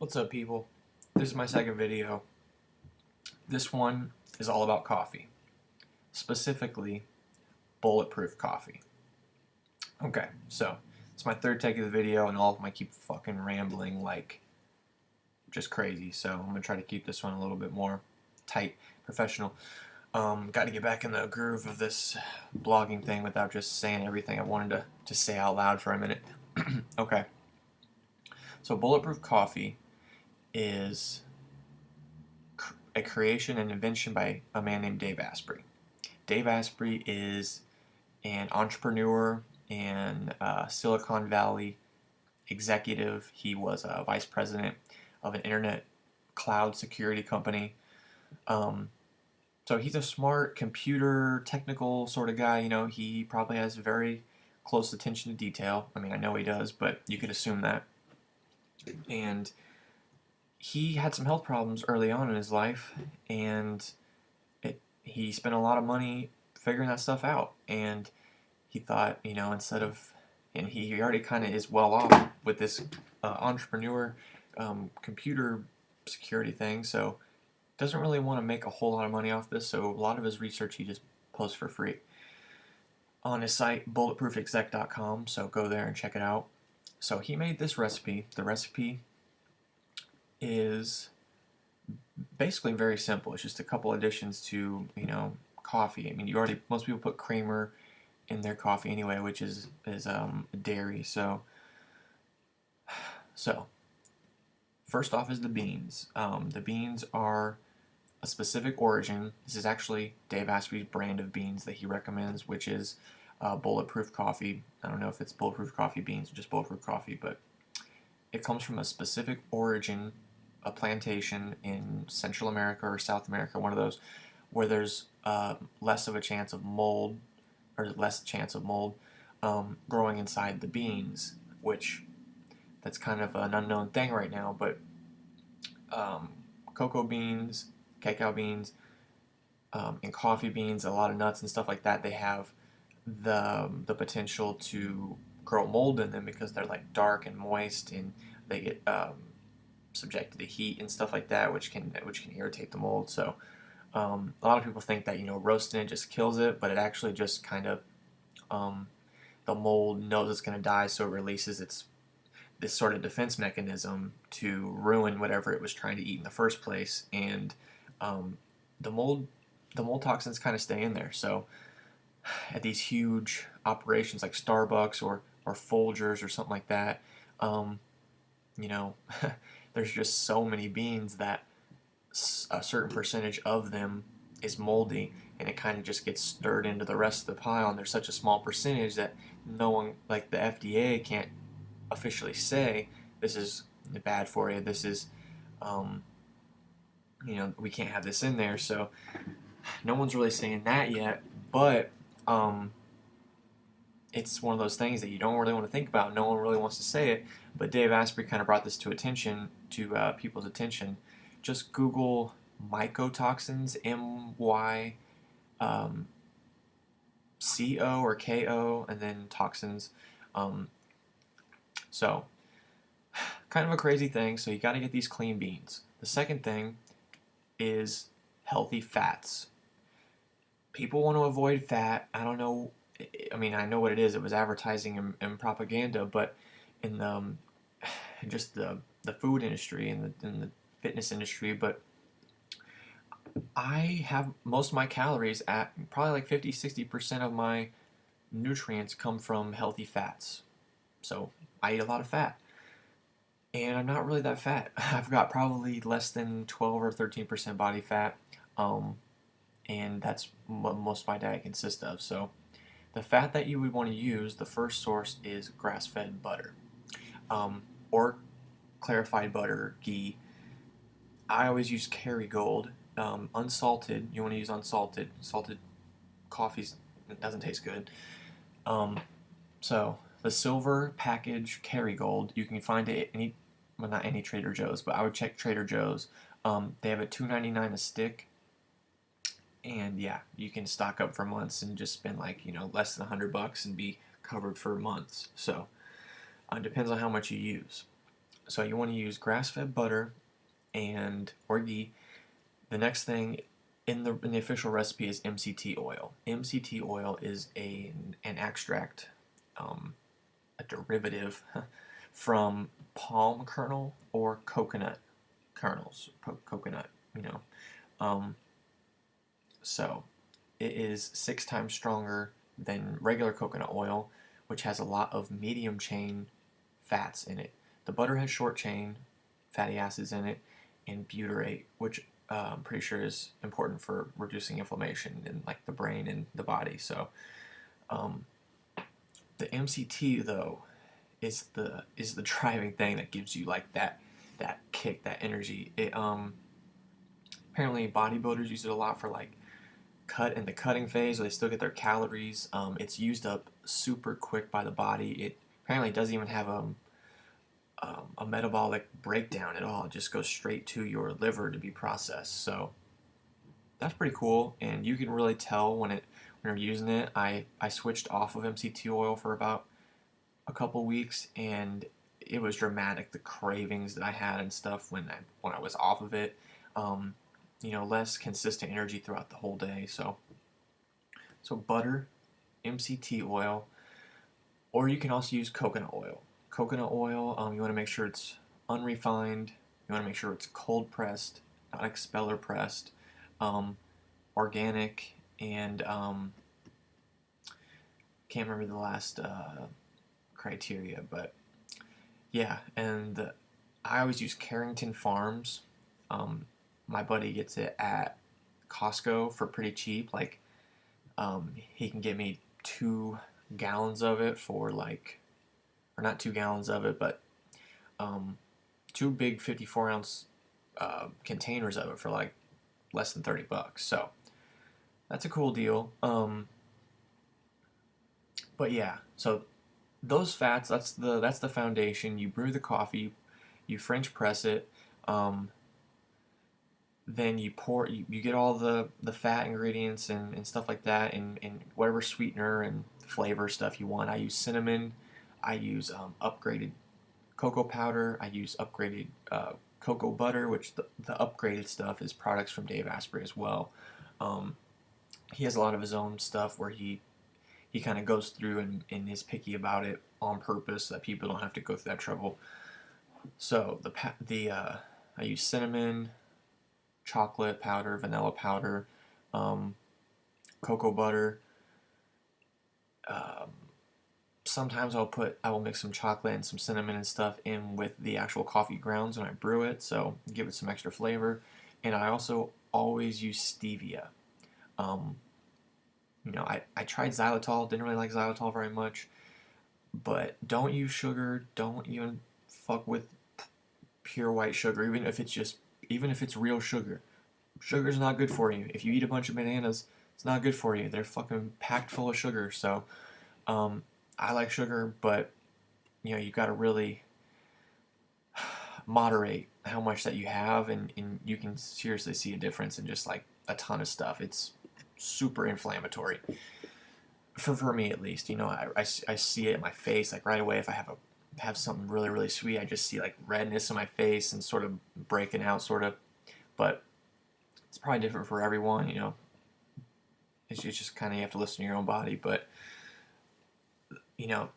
What's up, people? This is my second video. This one is all about coffee, specifically Bulletproof Coffee. Okay, so it's my third take of the video, and all of them I keep fucking rambling like just crazy. So I'm gonna try to keep this one a little bit more tight, professional. Got to get back in the groove of this blogging thing without just saying everything I wanted to say out loud for a minute. Okay, so Bulletproof Coffee is a creation and invention by a man named Dave Asprey. Dave Asprey is an entrepreneur and Silicon Valley executive. He was a vice president of an internet cloud security company. So he's a smart computer technical sort of guy. You know, he probably has very close attention to detail. I mean, I know he does, but you could assume that. And he had some health problems early on in his life, and he spent a lot of money figuring that stuff out. And he thought, you know, and he already kind of is well off with this entrepreneur computer security thing, so doesn't really want to make a whole lot of money off this. So a lot of his research he just posts for free on his site, bulletproofexec.com. So go there and check it out. So he made this recipe. The recipe is basically very simple. It's just a couple additions to, you know, coffee. I mean, most people put creamer in their coffee anyway, which is dairy. So first off is the beans. The beans are a specific origin. This is actually Dave Asprey's brand of beans that he recommends, which is Bulletproof Coffee. I don't know if it's Bulletproof Coffee beans or just Bulletproof Coffee, but it comes from a specific origin, a plantation in Central America or South America, one of those, where there's less of a chance of mold, or less chance of mold growing inside the beans, which that's kind of an unknown thing right now, but cocoa beans, cacao beans, and coffee beans, a lot of nuts and stuff like that, they have the potential to grow mold in them because they're like dark and moist, and they get subjected to heat and stuff like that, which can irritate the mold. So a lot of people think that, you know, roasting it just kills it, but it actually just kind of the mold knows it's going to die, so it releases this sort of defense mechanism to ruin whatever it was trying to eat in the first place, and the mold toxins kind of stay in there. So at these huge operations like Starbucks or Folgers or something like that, you know, there's just so many beans that a certain percentage of them is moldy, and it kind of just gets stirred into the rest of the pile, and there's such a small percentage that no one, like the FDA, can't officially say this is bad for you, this is you know, we can't have this in there. So no one's really saying that yet, but it's one of those things that you don't really want to think about. No one really wants to say it, but Dave Asprey kind of brought this to people's attention. Just Google mycotoxins, MYCO or KO, and then toxins. So kind of a crazy thing. So you got to get these clean beans. The second thing is healthy fats. People want to avoid fat. I don't know. I mean, I know what it is. It was advertising and propaganda, but in just the food industry and the fitness industry. But I have most of my calories at probably like 50-60% of my nutrients come from healthy fats. So I eat a lot of fat, and I'm not really that fat. I've got probably less than 12 or 13% body fat, and that's what most of my diet consists of. So the fat that you would want to use, the first source is grass-fed butter, or clarified butter, ghee. I always use Kerrygold. Unsalted, you want to use unsalted. Salted coffees, it doesn't taste good. So the silver package Kerrygold, you can find it at well, not any Trader Joe's, but I would check Trader Joe's. They have it $2.99 a stick, and yeah, you can stock up for months and just spend like, you know, less than $100 and be covered for months. So it depends on how much you use. So you want to use grass-fed butter and or ghee. The next thing in the official recipe is MCT oil. MCT oil is an extract, a derivative from palm kernel or coconut kernels, coconut, you know. Um, so it is 6 times stronger than regular coconut oil, which has a lot of medium chain fats in it. The butter has short chain fatty acids in it, and butyrate, which I'm pretty sure is important for reducing inflammation in like the brain and the body. So um, the MCT though is the driving thing that gives you like that kick, that energy. It apparently bodybuilders use it a lot for like cut in the cutting phase, where they still get their calories. It's used up super quick by the body. It apparently doesn't even have a metabolic breakdown at all. It just goes straight to your liver to be processed. So that's pretty cool, and you can really tell when you're using it. I switched off of MCT oil for about a couple weeks, and it was dramatic. The cravings that I had and stuff when I was off of it. Less consistent energy throughout the whole day. So butter, MCT oil, or you can also use coconut oil. Coconut oil, you want to make sure it's unrefined. You want to make sure it's cold pressed, not expeller pressed, organic, and can't remember the last criteria, but yeah. And I always use Carrington Farms. My buddy gets it at Costco for pretty cheap. Like, he can get me 2 gallons of it for like, or not 2 gallons of it, but 2 big 54-ounce containers of it for like less than $30. So that's a cool deal. But yeah, so those fats, that's the foundation. You brew the coffee, you French press it, then you get all the fat ingredients and stuff like that, and whatever sweetener and flavor stuff you want. I use cinnamon, I use upgraded cocoa powder, I use upgraded cocoa butter, which the upgraded stuff is products from Dave Asprey as well. He has a lot of his own stuff where he kind of goes through and is picky about it on purpose so that people don't have to go through that trouble. So I use cinnamon, chocolate powder, vanilla powder, cocoa butter. Um, Sometimes I will mix some chocolate and some cinnamon and stuff in with the actual coffee grounds when I brew it, so give it some extra flavor. And I also always use stevia. Um, I tried xylitol, didn't really like xylitol very much, but don't use sugar. Don't even fuck with pure white sugar, even if it's real sugar. Sugar's not good for you. If you eat a bunch of bananas, it's not good for you. They're fucking packed full of sugar. So, um, I like sugar, but you got to really moderate how much that you have, and you can seriously see a difference in just like a ton of stuff. It's super inflammatory for me at least. I see it in my face like right away. If I have something really really sweet, I just see like redness in my face and sort of breaking out sort of. But it's probably different for everyone. It's just kind of you have to listen to your own body. But you know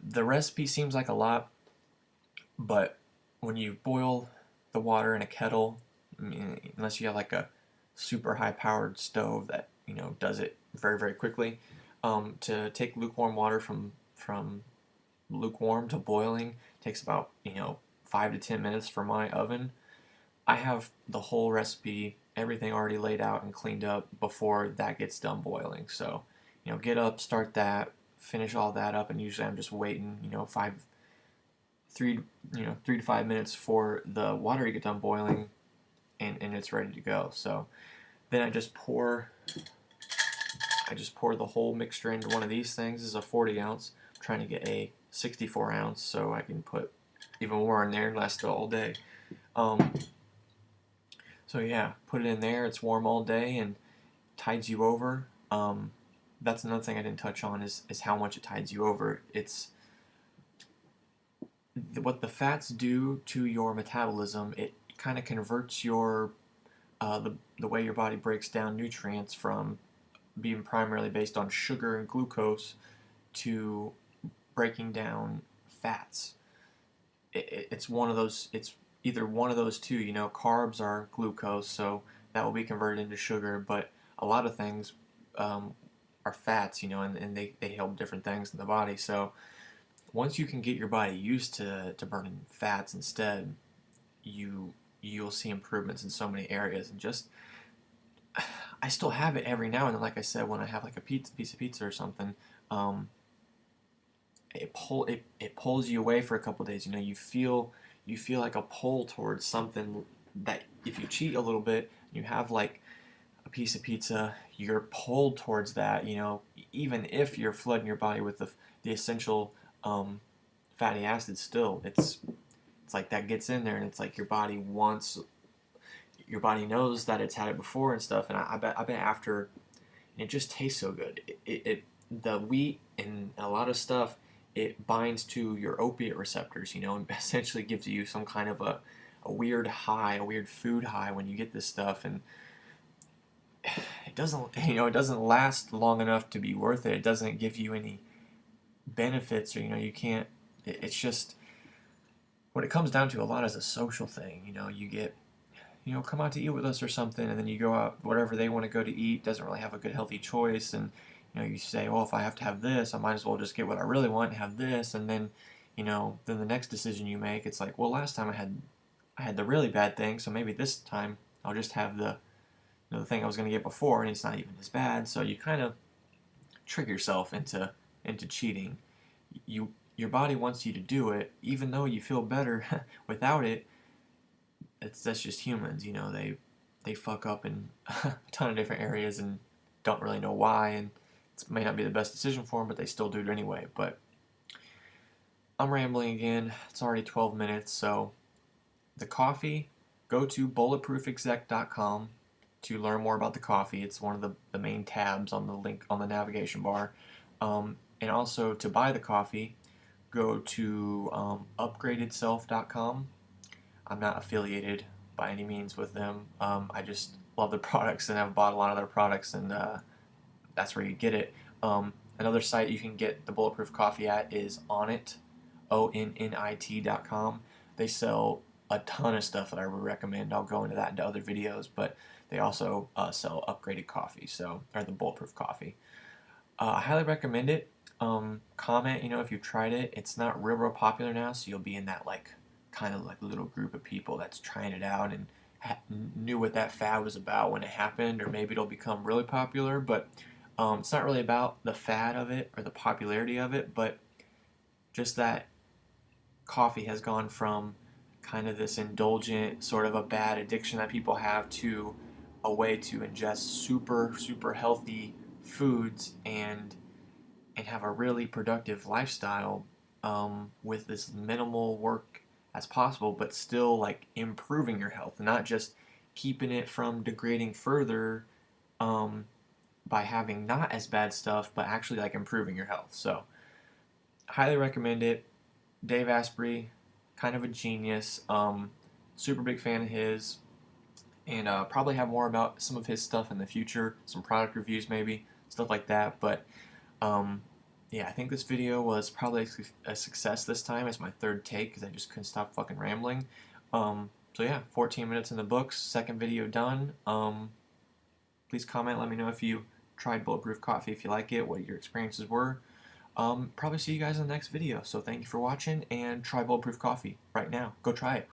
the recipe seems like a lot, but when you boil the water in a kettle, I mean, unless you have like a super high powered stove that does it very very quickly, to take lukewarm water from lukewarm to boiling takes about 5 to 10 minutes for my oven. I have the whole recipe, everything already laid out and cleaned up before that gets done boiling. So get up, start that, finish all that up, and usually I'm just waiting 3 to 5 minutes for the water to get done boiling, and it's ready to go. So then I just pour the whole mixture into one of these things. This is a 40 ounce. I'm trying to get a 64 ounce so I can put even more in there and last it all day. So yeah, put it in there. It's warm all day and tides you over. That's another thing I didn't touch on is how much it tides you over. what the fats do to your metabolism, it kind of converts your the way your body breaks down nutrients from being primarily based on sugar and glucose to breaking down fats. It's one of those. It's either one of those two. You know, carbs are glucose, so that will be converted into sugar. But a lot of things um, are fats. You know, and they help different things in the body. So once you can get your body used to burning fats instead, you'll see improvements in so many areas. And just I still have it every now and then. Like I said, when I have like a piece of pizza or something, um, it pulls you away for a couple of days. You know, you feel like a pull towards something that if you cheat a little bit, you have like a piece of pizza, you're pulled towards that. You know, even if you're flooding your body with the essential fatty acids, still it's like that gets in there, and it's like your body knows that it's had it before and stuff. And I bet after, and it just tastes so good. The wheat and a lot of stuff, it binds to your opiate receptors, you know, and essentially gives you some kind of a weird high, a weird food high when you get this stuff. And it doesn't, you know, it doesn't last long enough to be worth it. It doesn't give you any benefits, or, you know, you can't, it's just, what it comes down to a lot is a social thing. You know, you get, you know, come out to eat with us or something, and then you go out, whatever they want to go to eat doesn't really have a good healthy choice. And you know, you say, well, if I have to have this, I might as well just get what I really want and have this. And then, you know, then the next decision you make, it's like, well, last time I had the really bad thing, so maybe this time I'll just have the, you know, the thing I was going to get before, and it's not even as bad. So you kind of trick yourself into cheating. Your body wants you to do it, even though you feel better without it. That's just humans, you know. They fuck up in a ton of different areas and don't really know why, and it may not be the best decision for them, but they still do it anyway. But I'm rambling again. It's already 12 minutes, so the coffee, go to bulletproofexec.com to learn more about the coffee. It's one of the main tabs on the link on the navigation bar. And also to buy the coffee, go to upgradedself.com. I'm not affiliated by any means with them. I just love their products, and I've bought a lot of their products, and that's where you get it. Another site you can get the Bulletproof Coffee at is Onnit, ONNIT.com. They sell a ton of stuff that I would recommend. I'll go into that into other videos, but they also sell upgraded coffee, or the Bulletproof Coffee. I highly recommend it. Comment, you know, if you've tried it. It's not real popular now, so you'll be in that like kind of like little group of people that's trying it out and knew what that fad was about when it happened, or maybe it'll become really popular. But it's not really about the fad of it or the popularity of it, but just that coffee has gone from kind of this indulgent, sort of a bad addiction that people have, to a way to ingest super healthy foods and have a really productive lifestyle with as minimal work as possible, but still like improving your health, not just keeping it from degrading further by having not as bad stuff, but actually like improving your health. So, highly recommend it. Dave Asprey, kind of a genius. Super big fan of his, and probably have more about some of his stuff in the future, some product reviews maybe, stuff like that. But yeah, I think this video was probably a success this time. It's my third take because I just couldn't stop fucking rambling. So yeah, 14 minutes in the books, second video done. Please comment, let me know if you tried Bulletproof Coffee, if you like it, what your experiences were. Probably see you guys in the next video. So thank you for watching, and try Bulletproof Coffee right now. Go try it.